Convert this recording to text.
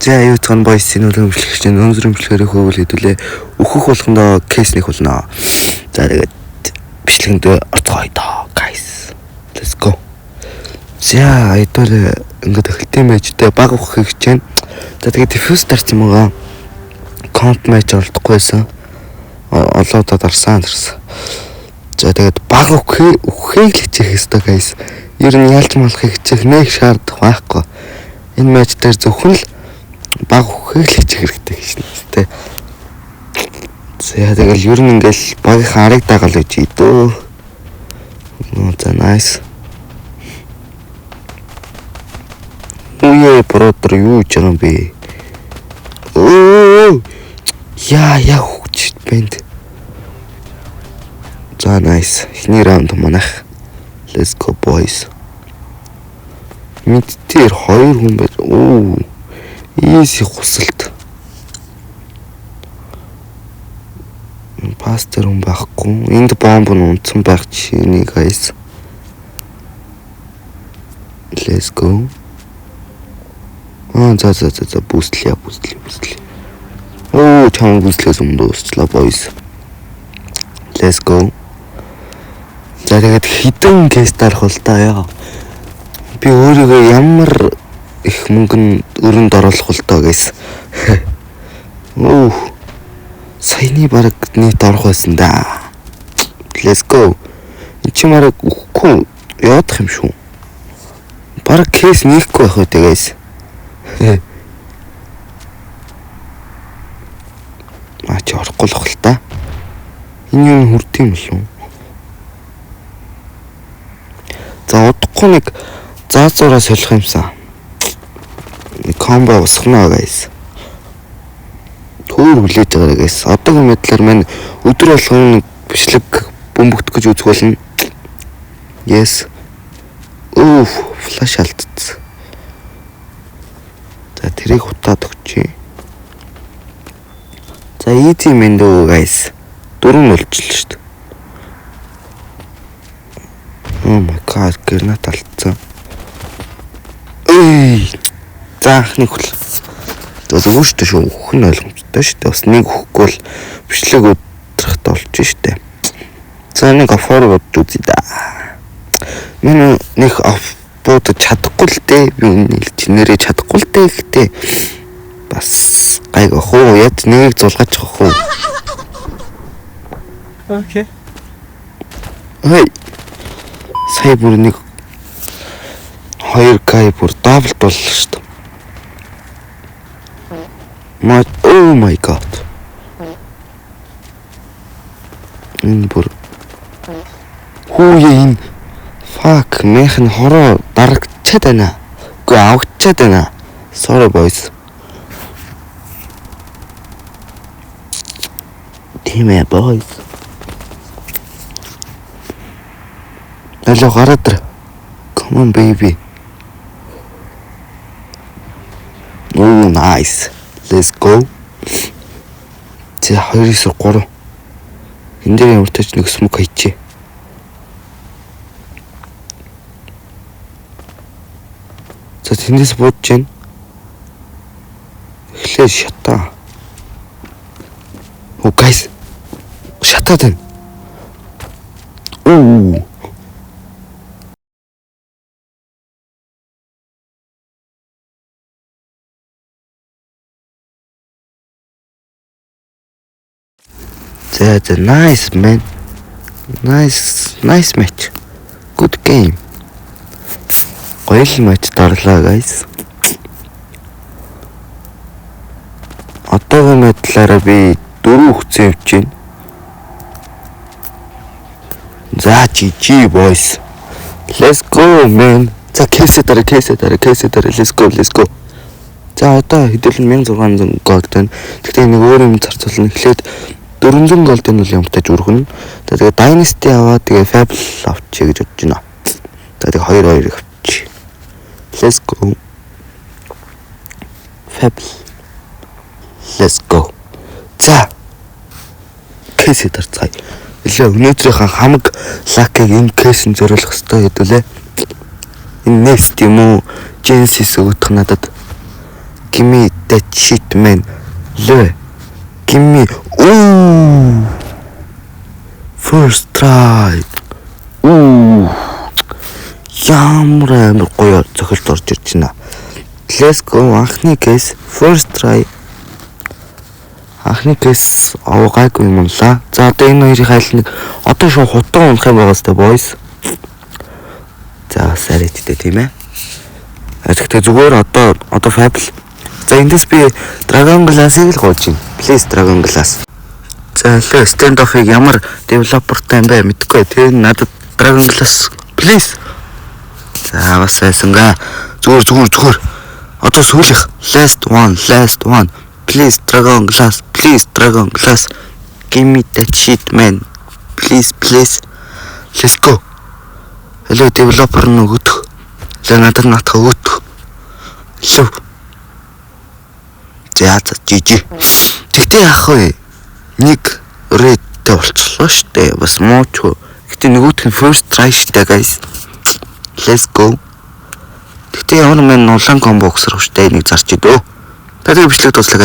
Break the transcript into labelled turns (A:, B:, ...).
A: За юу цон бойсын өнөмшлөгч өнөмшлөхөөр хөвөл хэдүүлээ өөхөх болгондоо кейс нэг болно. За тэгээд бичлэгэнд орцгоё доо guys. Let's go. За эдгээр ингээд эхэлтийн мэжтэй баг өөхөх гэж байна. За тэгээд diffuse дарсан юм аа. Comp match оролдохгүйсэн. Олоодод арсан. За тэгээд баг өөхийг л хичээх ёстой guys. Ер нь ялж малахыг хичээх нэг шаардах байхгүй. Энэ матч дээр зөвхөн л баг өөхийг л хичээх хэрэгтэй гэж нэ. За тэгэл ер нь ингээл багийн арыг дагаал гэж идөө. За nice. Үе бродер юу ч юм бэ? Оо. Я хүч бэнд. За nice. Эхний раунд манайх. Let's go boys. Мэдтэр 2 хүн байж. Оо. Easy гусалт. Пастер хүн байхгүй. Энд бомб нь унтсан байх жишээний guys. Let's go. За бүүслээ. Оо, чам бүүслээс өмдөөсчлээ boys. Let's go. За тэгээд хідэн кейс дарах бол та яа. Би өөрийгөө ямар их мөнгөнд өрөнд оруулах бол тоо guys. Оо. Саяны бараг нийт орох байсан да. Let's go. Чи мараг үхгүй явах юм шүү. Бараг кейс нийхгүй байх үү guys. Чи орохгүй л хэл та. Энэ юм хүрд юм болов. За удахгүй нэг заазуураа солих юмсан. Комбо усхнаа guys. Төр хүлээж байгаа guys. Одоогийн мэдлэр маань өдөр болгон бичлэг бөмбөгдөх гэж үзэх болно. Yes. Oof, флаш алдсан. За тэрийг хутаад өгчээ. За easy мэндөө guys. 4 болчихлоо шүү дээ. Oh my god, гранат алдсан. Эй. За ахны хөл. Зөв шүү дээ шүү. Хүн ойлгомжтой шүү дээ. Бас нэг өгөхгүй бол бичлэг өдрөхт болж шүү дээ. За нэг офор бодож үзье да. Миний нэг буудаж чадахгүй л дээ. Би үнэлж нэрээ чадахгүй л дээ гэхдээ бас гайг охоо яд нэг зулгаач охоо. Окей. Хей. Сая бүр нэг 2K бүр дабл боллоо шүү дээ. Oh my god. Энэ бүр хөөе энэ fuck мэхэн хороо дарагчаад байна. Үгүй авчаад байна. Sorry boys. Тимээ boys. Алло гараад. Come on baby. Oh nice. Let's go. За 2-3. Энд дээр ямар тач нэг смок хийчихье. За тэндээс буудж гин. Эхлээ шатаа. Oh guys. Шатаад байна. Оо. That's a nice man. Nice match. Good game. Гоё л матч дарлаа guys. Одоогийн мэдлээрээ би 4 хүчтэй явж байна. За GG boys. Let's go man. За кейсээ дараа let's go. За одоо хэдүүлэн 1600 голд байна. Тэгтээ нэг өөр юм зарцуулна. Эхлээд 400 голдын үл юмтай зүрхнэ. Тэгээд Dynasty аваад тэгээ Fable авчия гэж бодож байна. За тэгээ 2-2 авчи. Let's go. Fable. Let's go. За. Кейс дарцгаая. Илээ өнөөдрийнхээ хамаг лакийг энэ кейсэнд зориулах хэрэгтэй гэдүүлээ. Энэ next юм уу? Genesis өгөх надад. Give me that shit man. Лээ. Give me. Ooh. First try. Ooh. Ямар амар гоё зохиолт орж ирж байна. Let's go. Анхны case first try. Анхны case гайгүй юм лаа. За одоо энэ хоёрын хайл нэг одоо шууд хутан унах юм байгаа сте boys. За сариттэй тийм ээ. Тэгэхдээ зүгээр одоо Fable. За эндээс би Dragon Glass-ыг л гооч юм. Please Dragon Glass. За лээ stand off-ыг ямар developer-тай юм бэ мэдэхгүй. Тэгээ надад Dragon Glass please. За бас сайсангаа зүгээр. Одоо сүүлийнх last one. Please Dragon Glass. Give me that shit man. Please. Let's go. Hello developer нөгөөх. За надад өгөх. Hello. За GG. Тэгтээ яах вэ? Нэг red-тэй болчихлоо штэ. Бас муучгүй. Гэтэ нөгөөх нь first try штэ guys. Let's go. Тэгтээ ямар мэн улаан комбо өгсөрөх штэ нэг зарч идөө. Тэгээд бичлэг дуслаа.